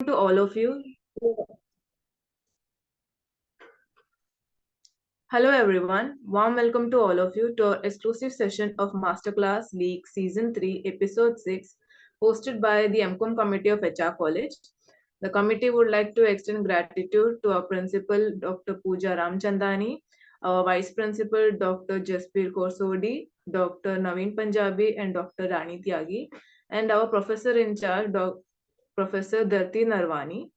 To all of you. Hello everyone. Warm welcome to all of you to our exclusive session of Masterclass League Season 3, Episode 6, hosted by the MCom Committee of HR College. The committee would like to extend gratitude to our principal, Dr. Pooja Ramchandani, our vice principal, Dr. Jaspir Korsodi, Dr. Naveen Punjabi, and Dr. Rani Tyagi, and our professor in charge, Professor Dharti Narwani.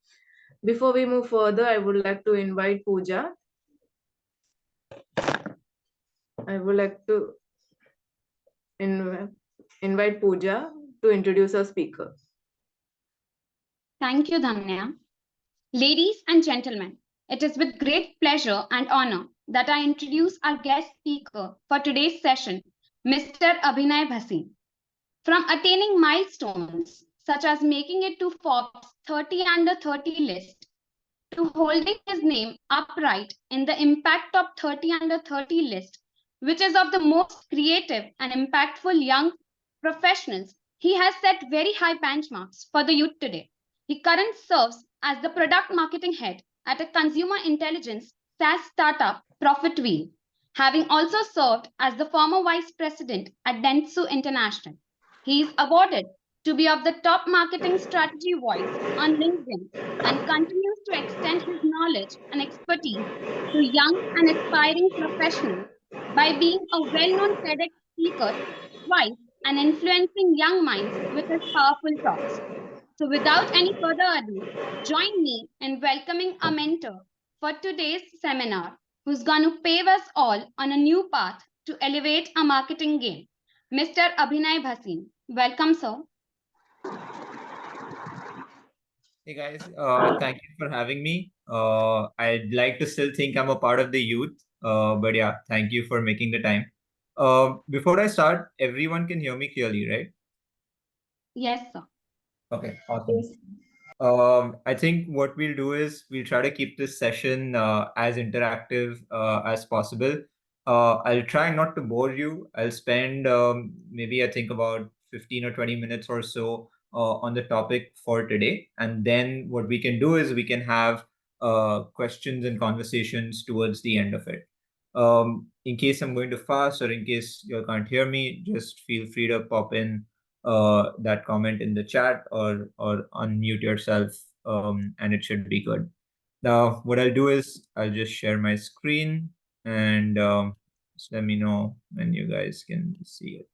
Before we move further, I would like to invite Pooja. I would like to invite Pooja to introduce our speaker. Thank you, Dhanya. Ladies and gentlemen, it is with great pleasure and honor that I introduce our guest speaker for today's session, Mr. Abhinay Bhasin. From attaining milestones such as making it to Forbes 30 under 30 list, to holding his name upright in the Impact Top 30 under 30 list, which is of the most creative and impactful young professionals, he has set very high benchmarks for the youth today. He currently serves as the product marketing head at a consumer intelligence SaaS startup, Profitwheel, having also served as the former vice president at Dentsu International. He is awarded to be of the top marketing strategy voice on LinkedIn and continues to extend his knowledge and expertise to young and aspiring professionals by being a well-known TEDx speaker twice and influencing young minds with his powerful talks. So without any further ado, join me in welcoming a mentor for today's seminar who's going to pave us all on a new path to elevate our marketing game. Mr. Abhinay Bhasin. Welcome, sir. Hey guys, thank you for having me. I'd like to still think I'm a part of the youth, but yeah, thank you for making the time. Before I start, everyone can hear me clearly, right? Yes, sir. Okay, awesome. I think what we'll do is we'll try to keep this session as interactive as possible. I'll try not to bore you. I'll spend maybe I think about 15 or 20 minutes or so on the topic for today. And then what we can do is we can have questions and conversations towards the end of it. In case I'm going too fast or in case you can't hear me, just feel free to pop in that comment in the chat or unmute yourself, and it should be good. Now, what I'll do is I'll just share my screen and just let me know when you guys can see it.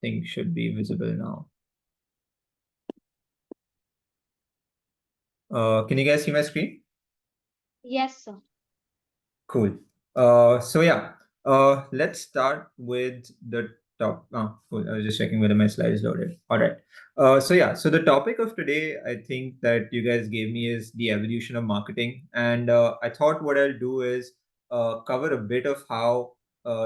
I think should be visible now. Can you guys see my screen? Yes, sir. Cool. So yeah, let's start with the top. Oh, cool. I was just checking whether my slides loaded. All right. So the topic of today, I think that you guys gave me is the evolution of marketing, and I thought what I'll do is cover a bit of how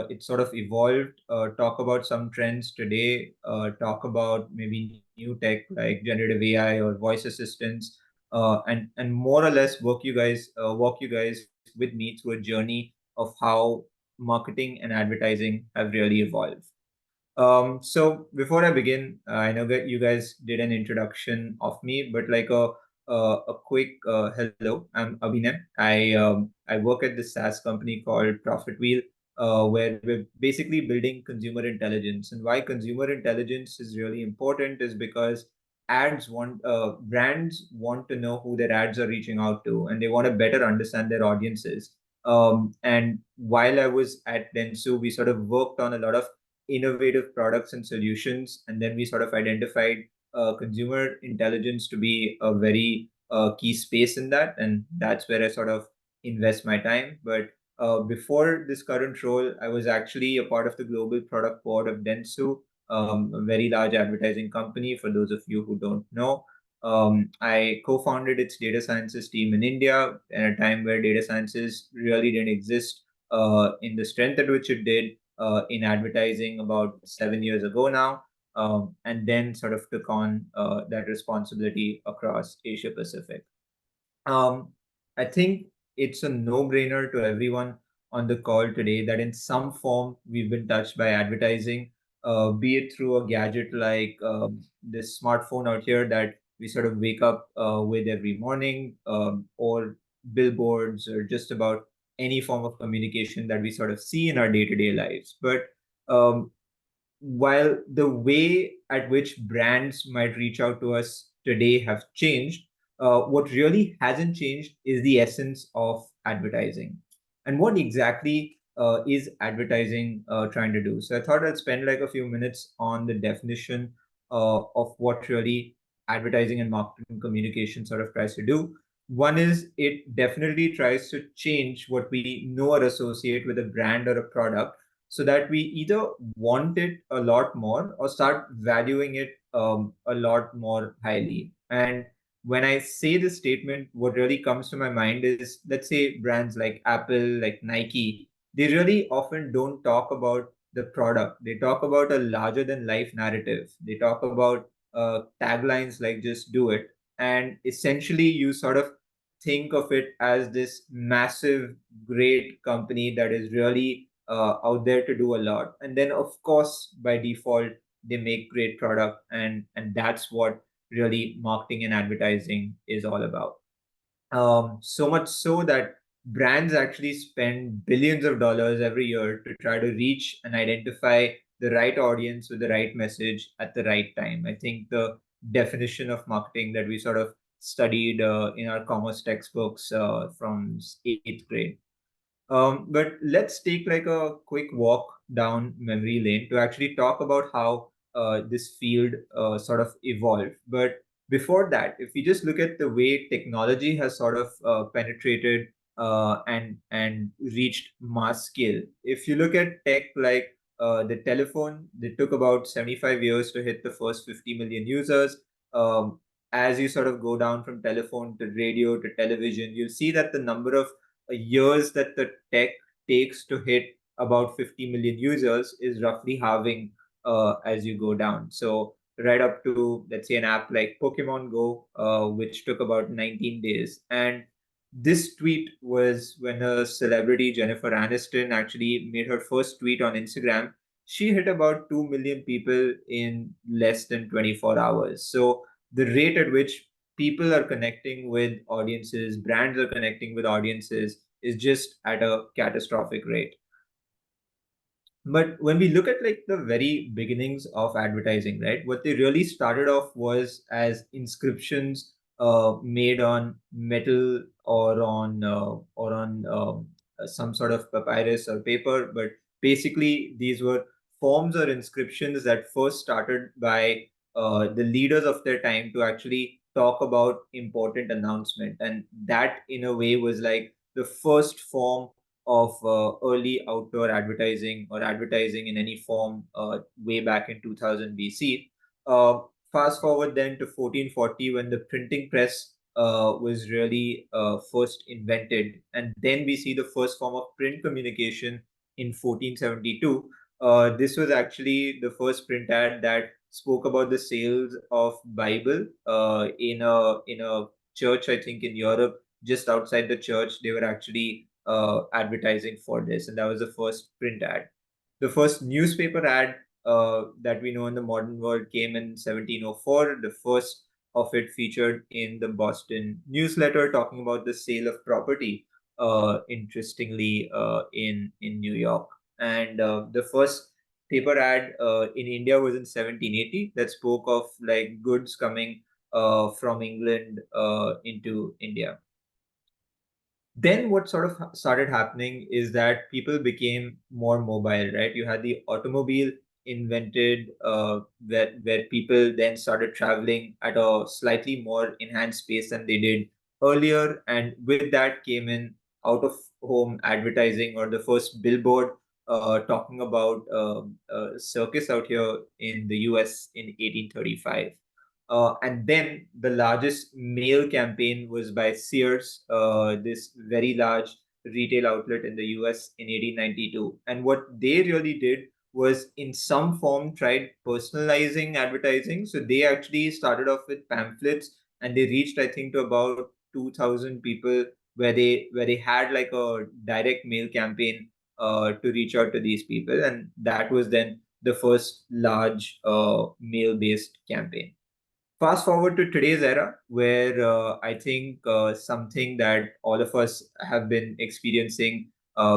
it sort of evolved. Talk about some trends today. Talk about maybe new tech like generative AI or voice assistants, and more or less walk you guys with me through a journey of how marketing and advertising have really evolved. So before I begin, I know that you guys did an introduction of me, but like a quick hello. I'm Abhinay. I work at this SaaS company called Profitwheel, where we're basically building consumer intelligence. And why consumer intelligence is really important is because brands want to know who their ads are reaching out to, and they want to better understand their audiences. And while I was at Dentsu, we sort of worked on a lot of innovative products and solutions, and then we sort of identified consumer intelligence to be a very key space in that, and that's where I sort of invest my time. But before this current role, I was actually a part of the global product board of Dentsu, a very large advertising company, for those of you who don't know. I co-founded its data sciences team in India at a time where data sciences really didn't exist in the strength at which it did in advertising about 7 years ago now, and then sort of took on that responsibility across Asia Pacific. I think it's a no-brainer to everyone on the call today that in some form we've been touched by advertising. be it through a gadget like this smartphone out here that we sort of wake up with every morning, or billboards, or just about any form of communication that we sort of see in our day-to-day lives. But um, while the way at which brands might reach out to us today have changed, what really hasn't changed is the essence of advertising. And what exactly is advertising trying to do? So I thought I'd spend like a few minutes on the definition of what really advertising and marketing communication sort of tries to do. One is it definitely tries to change what we know or associate with a brand or a product, so that we either want it a lot more or start valuing it a lot more highly. And when I say this statement, what really comes to my mind is, let's say brands like Apple, like Nike, they really often don't talk about the product. They talk about a larger than life narrative. They talk about taglines like just do it. And essentially, you sort of think of it as this massive, great company that is really out there to do a lot. And then, of course, by default, they make great product, and that's what really marketing and advertising is all about. So much so that brands actually spend billions of dollars every year to try to reach and identify the right audience with the right message at the right time. I think the definition of marketing that we sort of studied in our commerce textbooks from eighth grade. But let's take like a quick walk down memory lane to actually talk about how this field sort of evolved. But before that, if we just look at the way technology has sort of penetrated and reached mass scale, if you look at tech like the telephone, it took about 75 years to hit the first 50 million users. Um, as you sort of go down from telephone to radio to television, you'll see that the number of years that the tech takes to hit about 50 million users is roughly halving as you go down. So right up to, let's say, an app like Pokemon Go, which took about 19 days. And this tweet was when a celebrity, Jennifer Aniston, actually made her first tweet on Instagram. She hit about 2 million people in less than 24 hours. So the rate at which people are connecting with audiences, brands are connecting with audiences, is just at a catastrophic rate. But when we look at like the very beginnings of advertising, right, what they really started off was as inscriptions made on metal or on some sort of papyrus or paper. But basically, these were forms or inscriptions that first started by the leaders of their time to actually talk about important announcement, and that in a way was like the first form of early outdoor advertising or advertising in any form way back in 2000 BC. Fast forward then to 1440 when the printing press was really first invented. And then we see the first form of print communication in 1472. This was actually the first print ad that spoke about the sales of Bible in a church, I think in Europe. Just outside the church, they were actually advertising for this, and that was the first print ad. The first newspaper ad that we know in the modern world came in 1704. The first of it featured in the Boston newsletter, talking about the sale of property. Interestingly, in New York, and the first paper ad in India was in 1780 that spoke of like goods coming from England into India. Then what sort of started happening is that people became more mobile, right? You had the automobile invented, where people then started traveling at a slightly more enhanced pace than they did earlier, and with that came in out of home advertising, or the first billboard talking about circus out here in the US in 1835. And then the largest mail campaign was by Sears, this very large retail outlet in the US in 1892. And what they really did was, in some form, tried personalizing advertising. So they actually started off with pamphlets, and they reached, I think, to about 2,000 people, where they had like a direct mail campaign to reach out to these people, and that was then the first large mail-based campaign. Fast forward to today's era, where I think something that all of us have been experiencing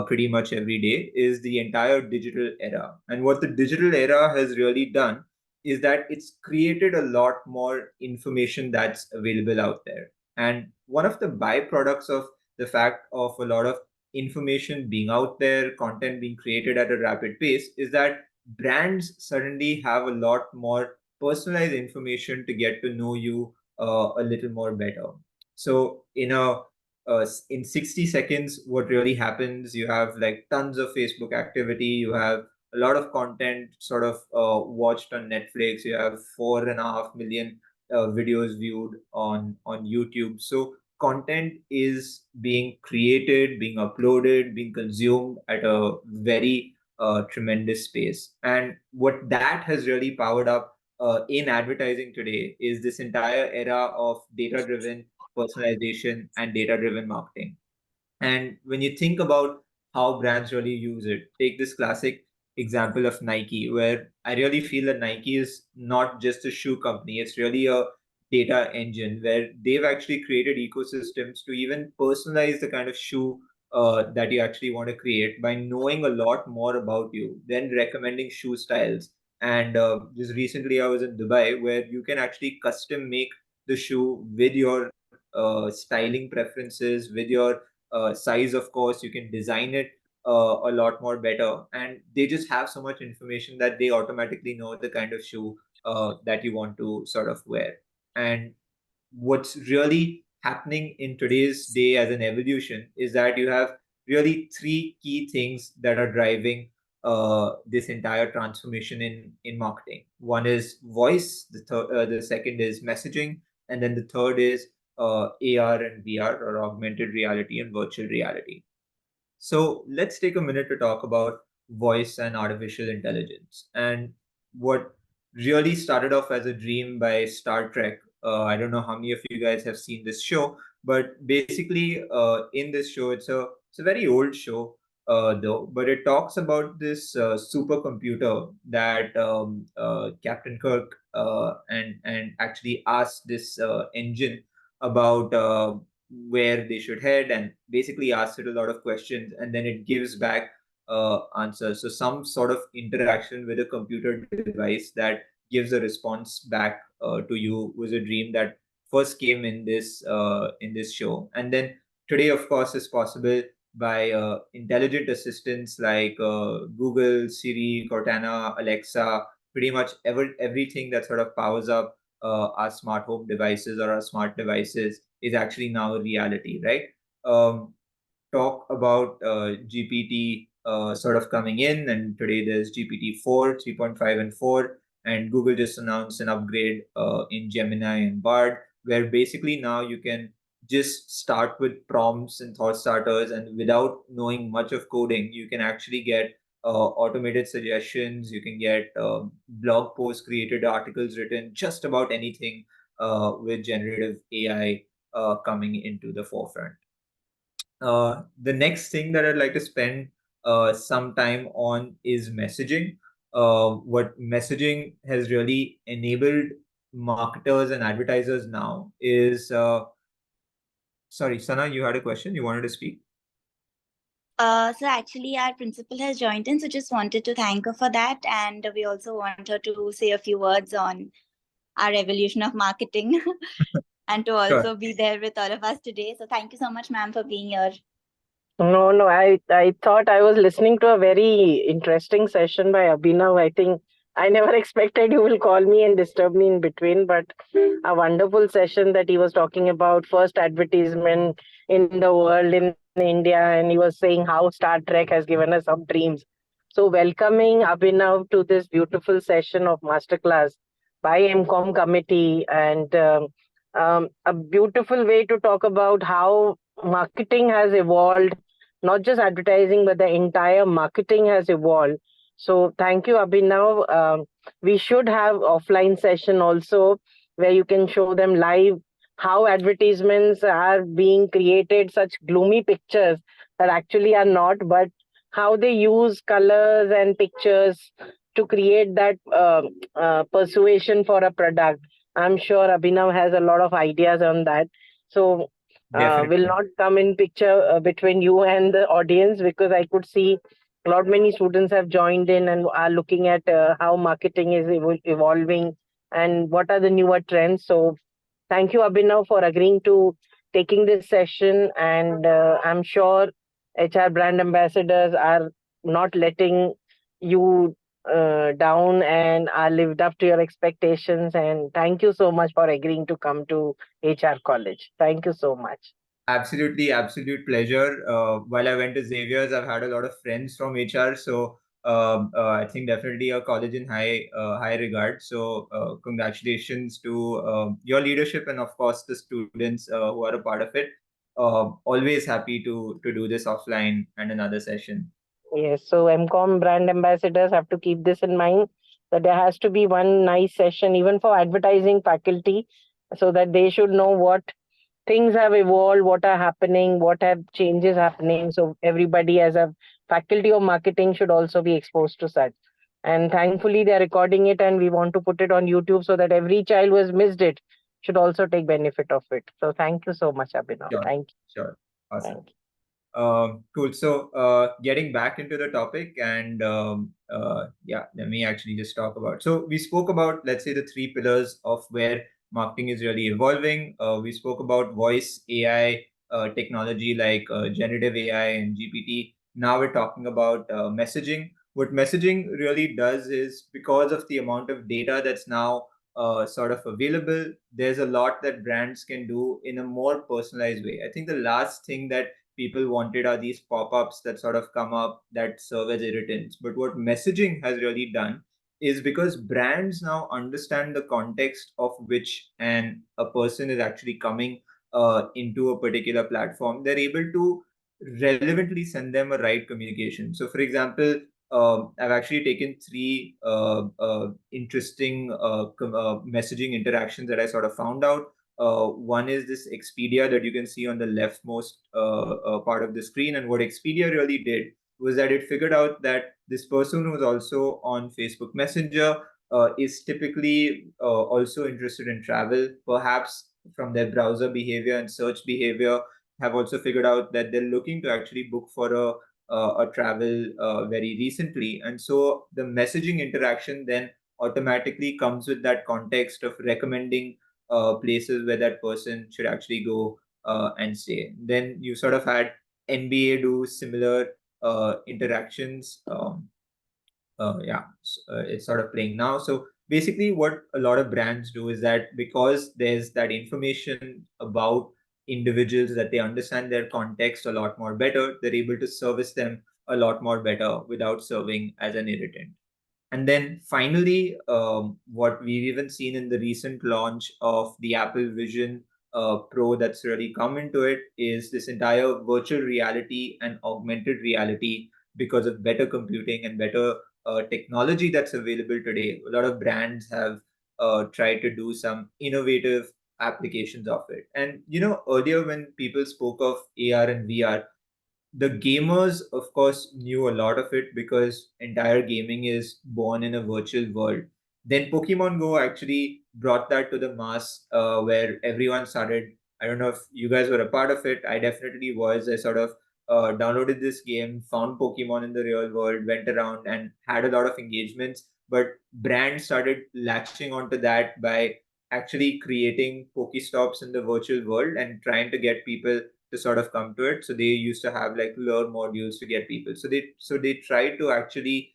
pretty much every day is the entire digital era. And what the digital era has really done is that it's created a lot more information that's available out there. And one of the byproducts of the fact of a lot of information being out there, content being created at a rapid pace, is that brands suddenly have a lot more personalized information to get to know you a little more better. So in 60 seconds, what really happens, you have like tons of Facebook activity, you have a lot of content sort of watched on Netflix, you have 4.5 million videos viewed on YouTube. So content is being created, being uploaded, being consumed at a very tremendous pace. And what that has really powered up in advertising today is this entire era of data driven personalization and data driven marketing. And when you think about how brands really use it, take this classic example of Nike, where I really feel that Nike is not just a shoe company, it's really a data engine where they've actually created ecosystems to even personalize the kind of shoe that you actually want to create by knowing a lot more about you, then recommending shoe styles. And just recently, I was in Dubai, where you can actually custom make the shoe with your styling preferences, with your size. Of course, you can design it a lot more better, and they just have so much information that they automatically know the kind of shoe that you want to sort of wear. And what's really happening in today's day as an evolution is that you have really three key things that are driving this entire transformation in marketing. One is voice, the second is messaging, and then the third is AR and VR, or augmented reality and virtual reality. So let's take a minute to talk about voice and artificial intelligence. And what really started off as a dream by Star Trek. I don't know how many of you guys have seen this show, but basically, in this show, it's a very old show, though, but it talks about this supercomputer that Captain Kirk and actually asked this engine about where they should head, and basically asks it a lot of questions, and then it gives back answers. So some sort of interaction with a computer device that gives a response back to you was a dream that first came in this show. And then today, of course, is possible by intelligent assistants like Google, Siri, Cortana, Alexa, pretty much everything that sort of powers up our smart home devices or our smart devices is actually now a reality, right? Talk about GPT sort of coming in, and today there's GPT-4, 3.5, and 4, and Google just announced an upgrade in Gemini and Bard, where basically now you can just start with prompts and thought starters, and without knowing much of coding, you can actually get automated suggestions. You can get blog posts created, articles written, just about anything with generative AI coming into the forefront. The next thing that I'd like to spend some time on is messaging. What messaging has really enabled marketers and advertisers now is sorry, Sana, you had a question, you wanted to speak? So actually our principal has joined in, so just wanted to thank her for that. And we also want her to say a few words on our evolution of marketing and to also Sure. be there with all of us today. So thank you so much, ma'am, for being here. No, I thought I was listening to a very interesting session by Abhinav. I think I never expected you will call me and disturb me in between, but a wonderful session that he was talking about first advertisement in the world in India, and he was saying how Star Trek has given us some dreams. So welcoming Abhinav to this beautiful session of Masterclass by MCom Committee, and a beautiful way to talk about how marketing has evolved, not just advertising, but the entire marketing has evolved. So thank you, Abhinav. We should have offline session also where you can show them live how advertisements are being created, such gloomy pictures that actually are not, but how they use colors and pictures to create that persuasion for a product. I'm sure Abhinav has a lot of ideas on that. So will Definitely. not come in picture between you and the audience, because I could see a lot many students have joined in and are looking at how marketing is evolving and what are the newer trends. So thank you, Abhinav, for agreeing to taking this session. And I'm sure HR brand ambassadors are not letting you down and are lived up to your expectations. And thank you so much for agreeing to come to HR college. Thank you so much. Absolutely, absolute pleasure. While I went to Xavier's, I've had a lot of friends from HR, so I think definitely a college in high regard. So congratulations to your leadership and of course the students who are a part of it. Always happy to do this offline and another session. Yes, so MCom brand ambassadors have to keep this in mind, that there has to be one nice session even for advertising faculty, so that they should know what things have evolved, what are happening, what have changes happening. So everybody as a faculty of marketing should also be exposed to such. And thankfully they're recording it and we want to put it on YouTube so that every child who has missed it should also take benefit of it. So thank you so much, Abhinav. Sure, Thank you. sure, awesome. Thank you. Cool. So, getting back into the topic, and yeah, let me actually just talk about. So, we spoke about, let's say, the three pillars of where marketing is really evolving. We spoke about voice AI technology like generative AI and GPT. Now we're talking about messaging. What messaging really does is, because of the amount of data that's now sort of available, there's a lot that brands can do in a more personalized way. I think the last thing that people wanted are these pop-ups that sort of come up that serve as irritants. But what messaging has really done is, because brands now understand the context of which a person is actually coming into a particular platform, they're able to relevantly send them a right communication. So, for example, I've actually taken three interesting messaging interactions that I sort of found out. One is this Expedia that you can see on the leftmost part of the screen. And what Expedia really did was that it figured out that this person who's also on Facebook Messenger is typically also interested in travel, perhaps from their browser behavior and search behavior, have also figured out that they're looking to actually book for a travel very recently. And so the messaging interaction then automatically comes with that context of recommending places where that person should actually go and stay. Then you sort of had NBA do similar interactions. Yeah, it's sort of playing now. So basically, what a lot of brands do is that, because there's that information about individuals, that they understand their context a lot more better, they're able to service them a lot more better without serving as an irritant. And then finally, what we've even seen in the recent launch of the Apple Vision Pro that's really come into it is this entire virtual reality and augmented reality. Because of better computing and better technology that's available today, a lot of brands have tried to do some innovative applications of it. And earlier when people spoke of AR and VR, the gamers of course knew a lot of it, because entire gaming is born in a virtual world. Then Pokemon Go actually brought that to the mass, where everyone started. I don't know if you guys were a part of it. I definitely was. I sort of downloaded this game, found Pokemon in the real world, went around and had a lot of engagements. But brands started latching onto that by actually creating Pokestops in the virtual world and trying to get people to sort of come to it. So they used to have like lure modules to get people. So they tried to actually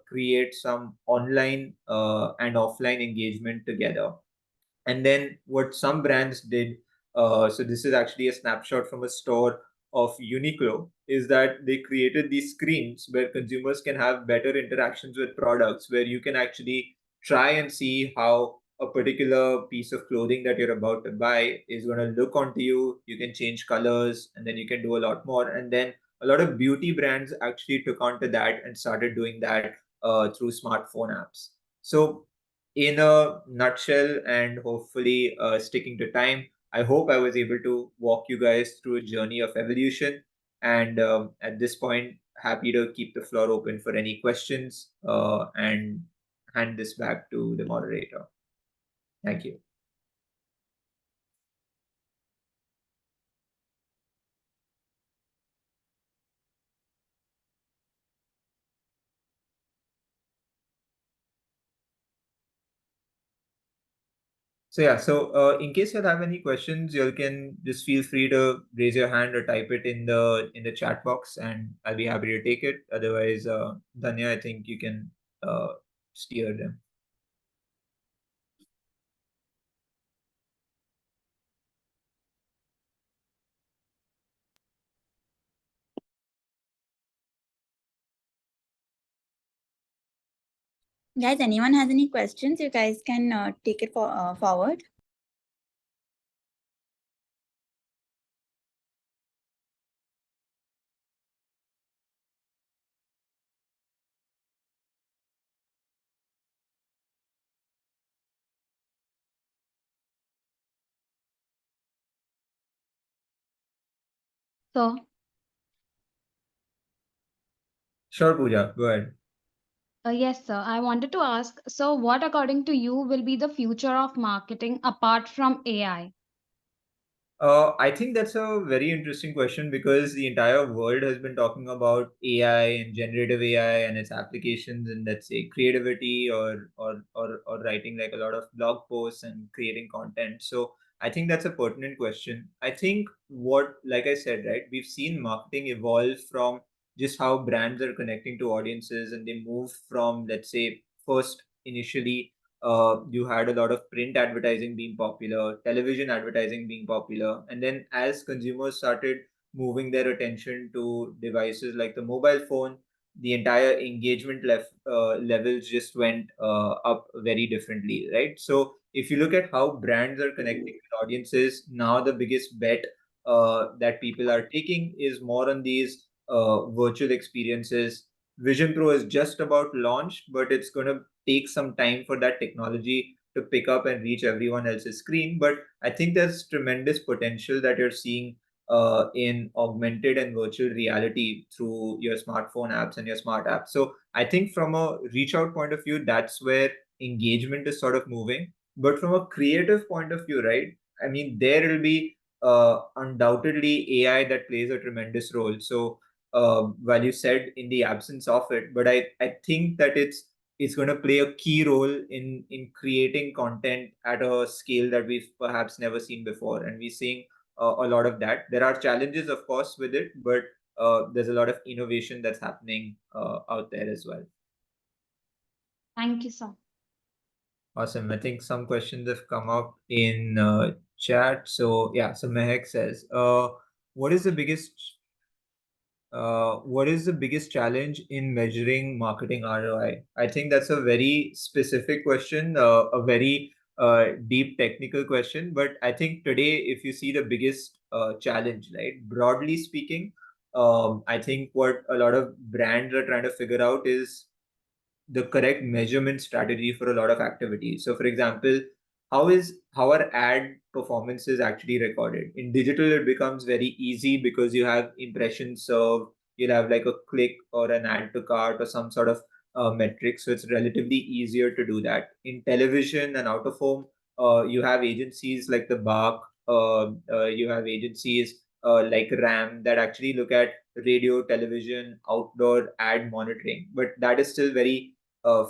create some online and offline engagement together. And then what some brands did, so this is actually a snapshot from a store of Uniqlo, is that they created these screens where consumers can have better interactions with products, where you can actually try and see how a particular piece of clothing that you're about to buy is going to look onto you. You can change colors, and then you can do a lot more. And then a lot of beauty brands actually took onto that and started doing that through smartphone apps. So in a nutshell, and hopefully sticking to time, I hope I was able to walk you guys through a journey of evolution. And at this point, happy to keep the floor open for any questions and hand this back to the moderator. Thank you. So yeah, so in case you have any questions, you can just feel free to raise your hand or type it in the chat box, and I'll be happy to take it. Otherwise, Danya, I think you can steer them. Guys, anyone has any questions, you guys can take it forward. So, Sure, Pooja, go ahead. yes, sir. I wanted to ask, so what according to you will be the future of marketing apart from AI? I think that's a very interesting question because the entire world has been talking about AI and generative AI and its applications in, let's say, creativity or writing like a lot of blog posts and creating content. So I think that's a pertinent question. I think what, like I said, right, we've seen marketing evolve from just how brands are connecting to audiences, and they move from, let's say, first initially you had a lot of print advertising being popular, television advertising being popular, and then as consumers started moving their attention to devices like the mobile phone, the entire levels just went up very differently, right? So if you look at how brands are connecting with audiences now, the biggest bet that people are taking is more on these virtual experiences. Vision Pro is just about launched, but it's going to take some time for that technology to pick up and reach everyone else's screen. But I think there's tremendous potential that you're seeing in augmented and virtual reality through your smartphone apps and your smart apps. So I think from a reach out point of view, that's where engagement is sort of moving. But from a creative point of view, right? I mean, there will be undoubtedly AI that plays a tremendous role. So while you said in the absence of it, but I think that it's going to play a key role in creating content at a scale that we've perhaps never seen before, and we're seeing a lot of that. There are challenges, of course, with it, but there's a lot of innovation that's happening out there as well. Thank you, sir. Awesome. I think some questions have come up in chat. So yeah, so Mehak says, what is the biggest challenge in measuring marketing ROI? I think that's a very specific question, a very deep technical question. But I think today, if you see the biggest challenge, right, broadly speaking, I think what a lot of brands are trying to figure out is the correct measurement strategy for a lot of activities. So, for example, how are ad performances actually recorded? In digital, it becomes very easy because you have impressions served, you'll have like a click or an add to cart or some sort of metric. So it's relatively easier to do that. In television and out of home, you have agencies like the Bark, you have agencies like RAM that actually look at radio, television, outdoor ad monitoring, but that is still very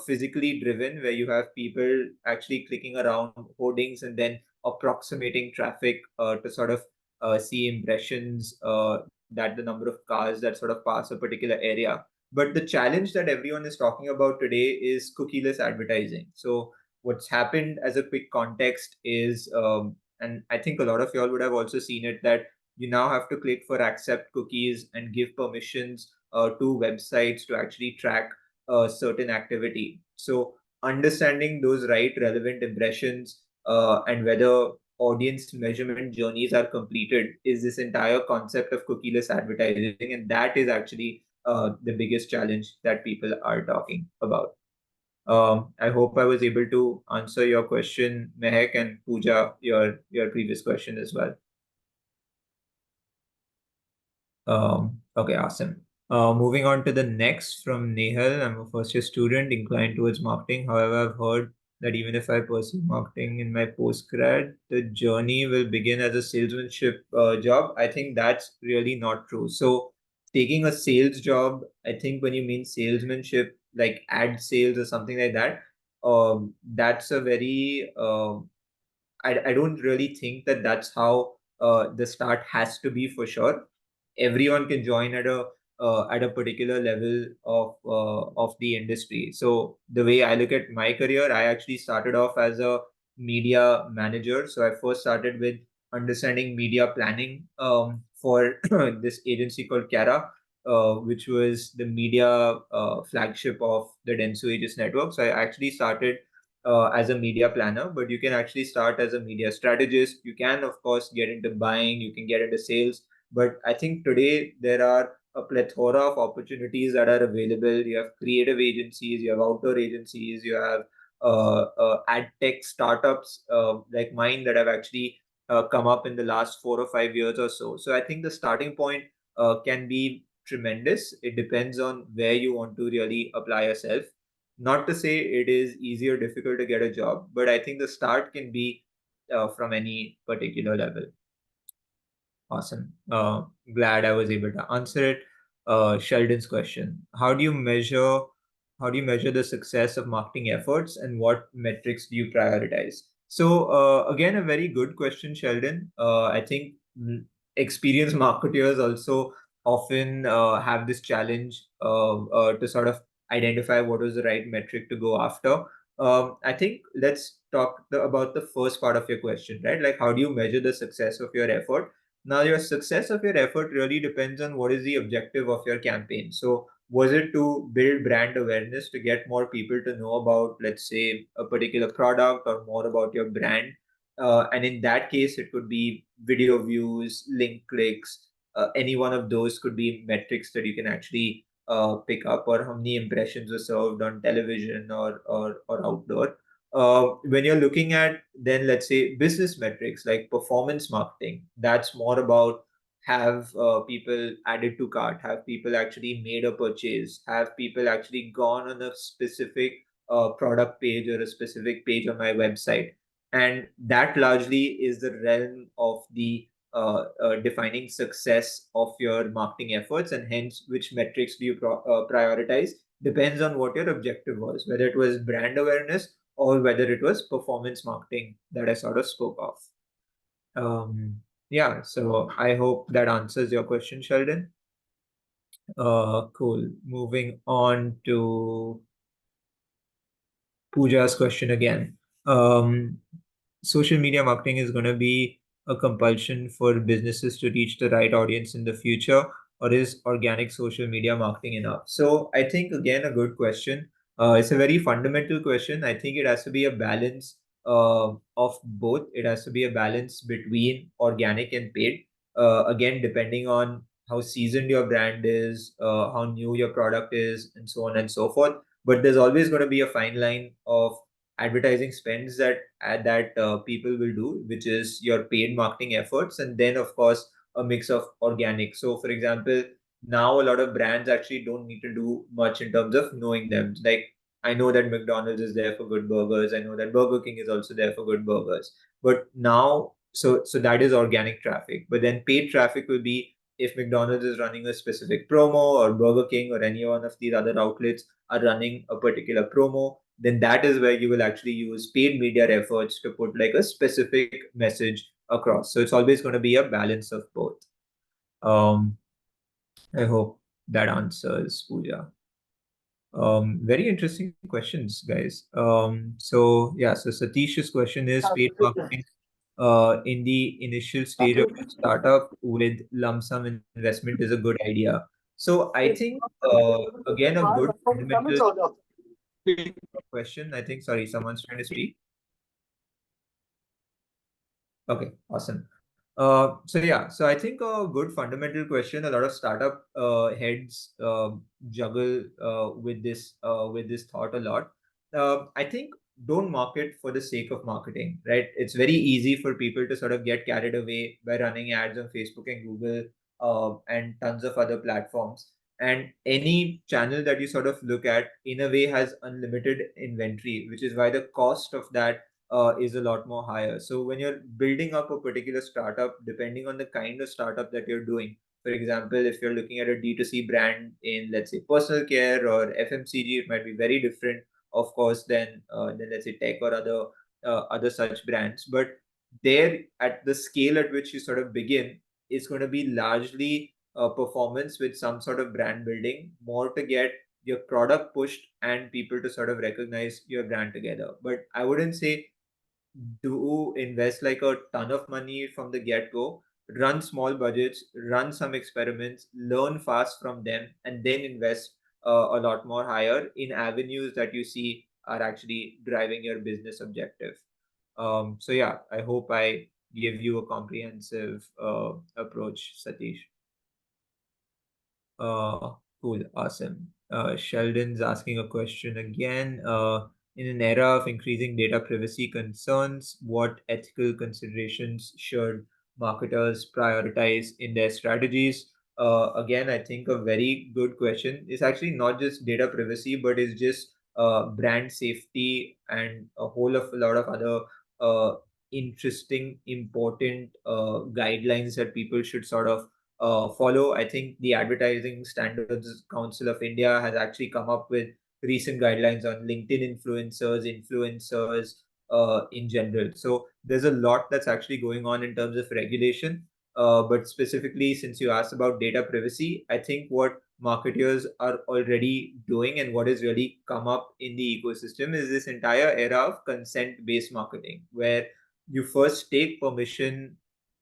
physically driven, where you have people actually clicking around hoardings and then approximating traffic to sort of see impressions, that the number of cars that sort of pass a particular area. But the challenge that everyone is talking about today is cookieless advertising. So what's happened, as a quick context, is and I think a lot of y'all would have also seen it, that you now have to click for accept cookies and give permissions to websites to actually track a certain activity. So understanding those right relevant impressions and whether audience measurement journeys are completed is this entire concept of cookieless advertising, and that is actually the biggest challenge that people are talking about. I hope I was able to answer your question, Mehak, and Pooja, your previous question as well. Okay, awesome. Moving on to the next from Nehal. I'm a first year student inclined towards marketing. However, I've heard that even if I pursue marketing in my postgrad, the journey will begin as a salesmanship job. I think that's really not true. So, taking a sales job, I think when you mean salesmanship, like ad sales or something like that, that's a very I don't really think that that's how the start has to be for sure. Everyone can join at a particular level of the industry. So the way I look at my career, I actually started off as a media manager. So I first started with understanding media planning for this agency called Cara, which was the media flagship of the Denso Aegis network. So I actually started as a media planner, but you can actually start as a media strategist. You can, of course, get into buying, you can get into sales. But I think today there are a plethora of opportunities that are available. You have creative agencies, you have outdoor agencies, you have ad tech startups like mine that have actually come up in the last 4 or 5 years or so. So I think the starting point can be tremendous. It depends on where you want to really apply yourself. Not to say it is easy or difficult to get a job, but I think the start can be from any particular level. Awesome. Glad I was able to answer it. Sheldon's question: How do you measure the success of marketing efforts, and what metrics do you prioritize? So again, a very good question, Sheldon. I think experienced marketers also often have this challenge to sort of identify what is the right metric to go after. I think let's talk about the first part of your question, right? Like, how do you measure the success of your effort? Now, your success of your effort really depends on what is the objective of your campaign. So, was it to build brand awareness to get more people to know about, let's say, a particular product or more about your brand? And in that case, it could be video views, link clicks, any one of those could be metrics that you can actually pick up, or how many impressions were served on television or outdoor. When you're looking at then, let's say, business metrics like performance marketing, that's more about have people added to cart, have people actually made a purchase, have people actually gone on a specific product page or a specific page on my website. And that largely is the realm of the defining success of your marketing efforts, and hence which metrics do you prioritize depends on what your objective was, whether it was brand awareness or whether it was performance marketing that I sort of spoke of. Yeah, so I hope that answers your question, Sheldon. Cool. Moving on to Pooja's question again. Social media marketing is going to be a compulsion for businesses to reach the right audience in the future, or is organic social media marketing enough? So I think, again, a good question. It's a very fundamental question. I think it has to be a balance of both. It has to be a balance between organic and paid. Again, depending on how seasoned your brand is, how new your product is, and so on and so forth. But there's always going to be a fine line of advertising spends that people will do, which is your paid marketing efforts, and then of course a mix of organic. So, for example, now a lot of brands actually don't need to do much in terms of knowing them. Like, I know that McDonald's is there for good burgers. I know that Burger King is also there for good burgers. But now, so that is organic traffic. But then paid traffic will be if McDonald's is running a specific promo, or Burger King or any one of these other outlets are running a particular promo, then that is where you will actually use paid media efforts to put like a specific message across. So it's always going to be a balance of both. I hope that answers, Pooja. Very interesting questions, guys. So yeah, so Satish's question is paid marketing in the initial stage of a startup with lump sum investment is a good idea. So I think again, a good fundamental question. I think, sorry, someone's trying to speak. Okay, awesome. So yeah, so I think a good fundamental question. A lot of startup heads juggle with this thought a lot. I think don't market for the sake of marketing, right? It's very easy for people to sort of get carried away by running ads on Facebook and Google and tons of other platforms. And any channel that you sort of look at in a way has unlimited inventory, which is why the cost of that is a lot more higher. So when you're building up a particular startup, depending on the kind of startup that you're doing, for example, if you're looking at a D2C brand in, let's say, personal care or FMCG, it might be very different, of course, than let's say tech or other such brands. But there, at the scale at which you sort of begin, is going to be largely performance with some sort of brand building, more to get your product pushed and people to sort of recognize your brand together. But I wouldn't say do invest like a ton of money from the get go. Run small budgets, run some experiments, learn fast from them, and then invest a lot more higher in avenues that you see are actually driving your business objective. So yeah, I hope I give you a comprehensive approach, Satish. Cool, awesome. Sheldon's asking a question again. In an era of increasing data privacy concerns, what ethical considerations should marketers prioritize in their strategies? Again, I think a very good question. It's actually not just data privacy, but it's just brand safety and a lot of other interesting, important guidelines that people should sort of follow. I think the Advertising Standards Council of India has actually come up with recent guidelines on LinkedIn influencers in general. So there's a lot that's actually going on in terms of regulation. But specifically, since you asked about data privacy, I think what marketers are already doing and what has really come up in the ecosystem is this entire era of consent-based marketing, where you first take permission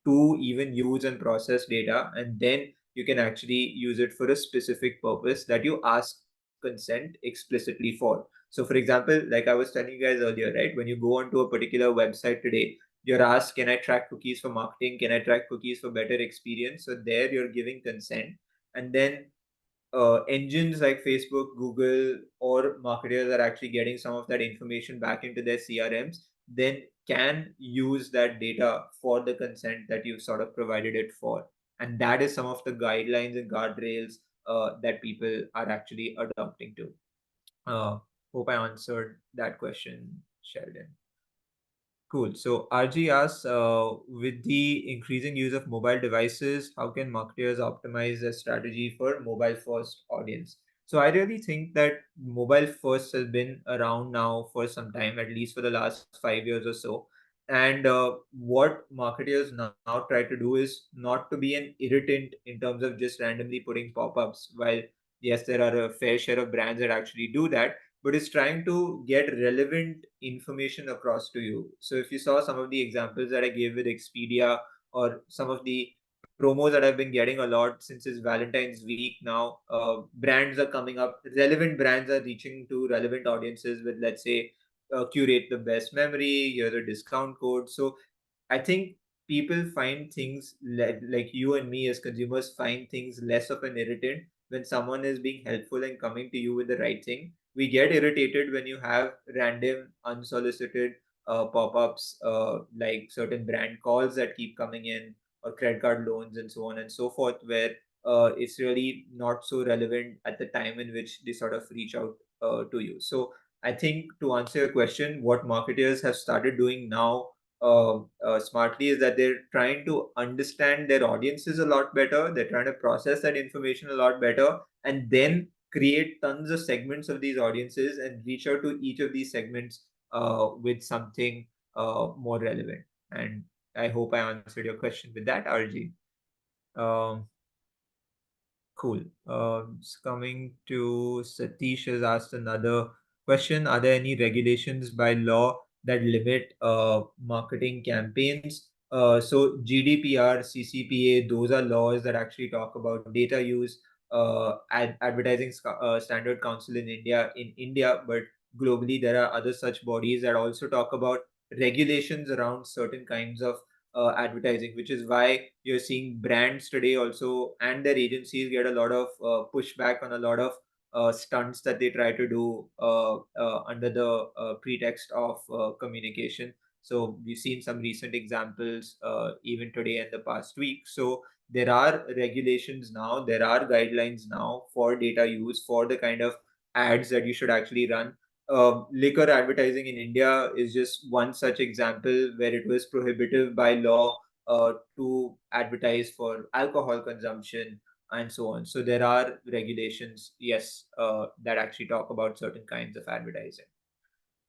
to even use and process data, and then you can actually use it for a specific purpose that you ask consent explicitly for. So for example, like I was telling you guys earlier, right, when you go onto a particular website today, you're asked, can I track cookies for marketing, can I track cookies for better experience? So there you're giving consent. And then engines like Facebook, Google, or marketers are actually getting some of that information back into their CRMs, then can use that data for the consent that you've sort of provided it for. And that is some of the guidelines and guardrails that people are actually adopting to. Hope I answered that question, Sheldon. Cool. So RG asks, with the increasing use of mobile devices, how can marketers optimize their strategy for mobile first audience? So I really think that mobile first has been around now for some time, at least for the last 5 years or so. And what marketers now try to do is not to be an irritant in terms of just randomly putting pop-ups. While yes, there are a fair share of brands that actually do that, but it's trying to get relevant information across to you. So if you saw some of the examples that I gave with Expedia, or some of the promos that I've been getting a lot since it's Valentine's week now, brands are coming up, relevant brands are reaching to relevant audiences with, let's say, curate the best memory, here's a discount code. So I think people find things like you and me as consumers find things less of an irritant when someone is being helpful and coming to you with the right thing. We get irritated when you have random, unsolicited pop-ups, like certain brand calls that keep coming in, or credit card loans, and so on and so forth, where it's really not so relevant at the time in which they sort of reach out to you. So I think, to answer your question, what marketers have started doing now smartly is that they're trying to understand their audiences a lot better. They're trying to process that information a lot better, and then create tons of segments of these audiences and reach out to each of these segments with something more relevant. And I hope I answered your question with that, RG. Um, Cool. Coming to Satish has asked another question. Are there any regulations by law that limit marketing campaigns? So GDPR, CCPA, those are laws that actually talk about data use. Advertising Standard Council in India, but globally there are other such bodies that also talk about regulations around certain kinds of advertising, which is why you're seeing brands today also and their agencies get a lot of pushback on a lot of stunts that they try to do under the pretext of communication. So we've seen some recent examples even today and the past week. So there are regulations now, there are guidelines now for data use, for the kind of ads that you should actually run. Liquor advertising in India is just one such example where it was prohibitive by law to advertise for alcohol consumption and so on. So there are regulations, yes, that actually talk about certain kinds of advertising.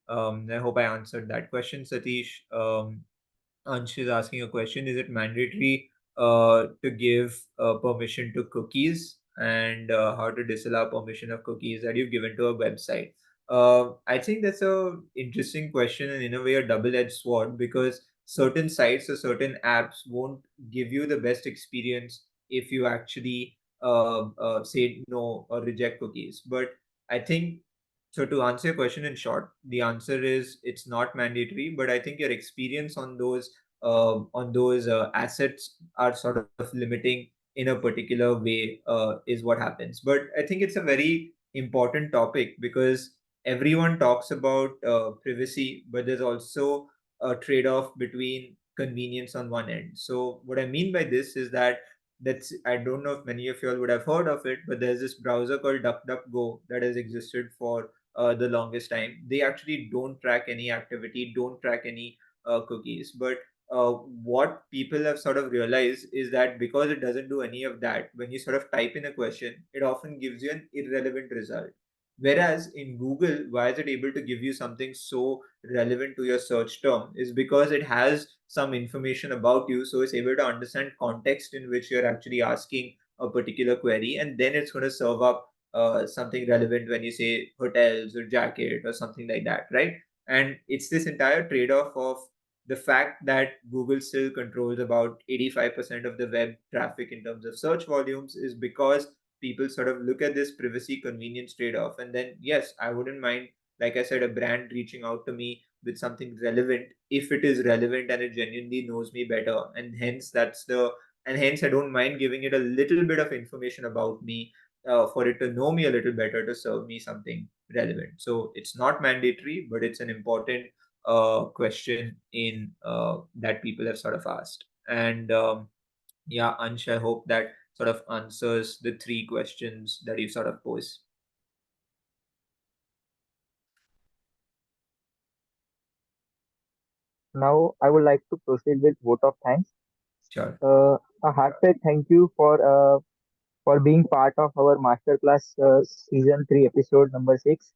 I hope I answered that question, Satish. Ansh is asking a question: is it mandatory to give permission to cookies, and how to disallow permission of cookies that you've given to a website? I think that's a interesting question, and in a way a double-edged sword, because certain sites or certain apps won't give you the best experience if you actually say no or reject cookies. But I think, so to answer your question in short, the answer is it's not mandatory, but I think your experience on those assets are sort of limiting in a particular way is what happens. But I think it's a very important topic because everyone talks about privacy, but there's also a trade-off between convenience on one end. So what I mean by this is that I don't know if many of you all would have heard of it, but there's this browser called DuckDuckGo that has existed for the longest time. They actually don't track any activity, don't track any cookies. But what people have sort of realized is that because it doesn't do any of that, when you sort of type in a question, it often gives you an irrelevant result. Whereas in Google, why is it able to give you something so relevant to your search term is because it has some information about you. So it's able to understand context in which you're actually asking a particular query, and then it's going to serve up something relevant when you say hotels or jacket or something like that, right? And it's this entire trade-off of the fact that Google still controls about 85% of the web traffic in terms of search volumes is because people sort of look at this privacy convenience trade-off. And then, yes, I wouldn't mind, like I said, a brand reaching out to me with something relevant if it is relevant and it genuinely knows me better. And hence I don't mind giving it a little bit of information about me for it to know me a little better, to serve me something relevant. So it's not mandatory, but it's an important question in that people have sort of asked. And yeah, Ansh, I hope that sort of answers the three questions that you sort of posed. Now, I would like to proceed with vote of thanks. Sure. A heartfelt thank you for being part of our masterclass season 3 episode number 6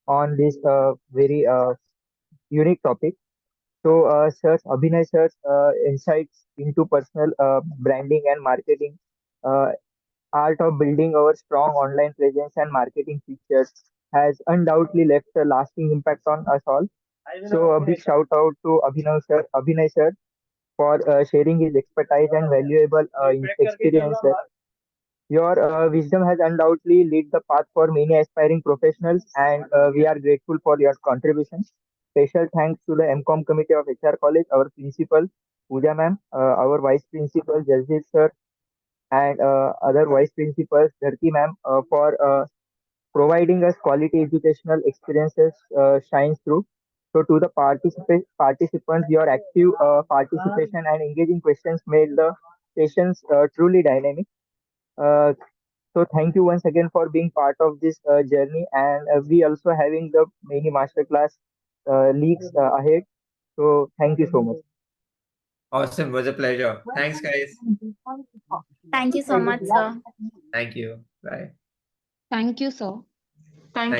on this very unique topic. So, sir's Abhinay sir's insights into personal branding and marketing, uh, art of building our strong online presence and marketing features has undoubtedly left a lasting impact on us all. So, a big shout out to Abhinay sir for sharing his expertise and valuable experiences. Your wisdom has undoubtedly laid the path for many aspiring professionals, and we are grateful for your contributions. Special thanks to the MCom Committee of HR College, our principal, Pooja ma'am, our vice principal, Jasdeep sir, and other vice principals, Dharti ma'am, for providing us quality educational experiences shines through. So to the participants, your active participation and engaging questions made the sessions truly dynamic. Uh, so thank you once again for being part of this journey, and we also having the many masterclass leagues ahead. So thank you so much. Awesome. Was a pleasure. Thanks, guys. Thank you so much, sir. Thank you. Bye. Thank you, sir. Thank you, Thank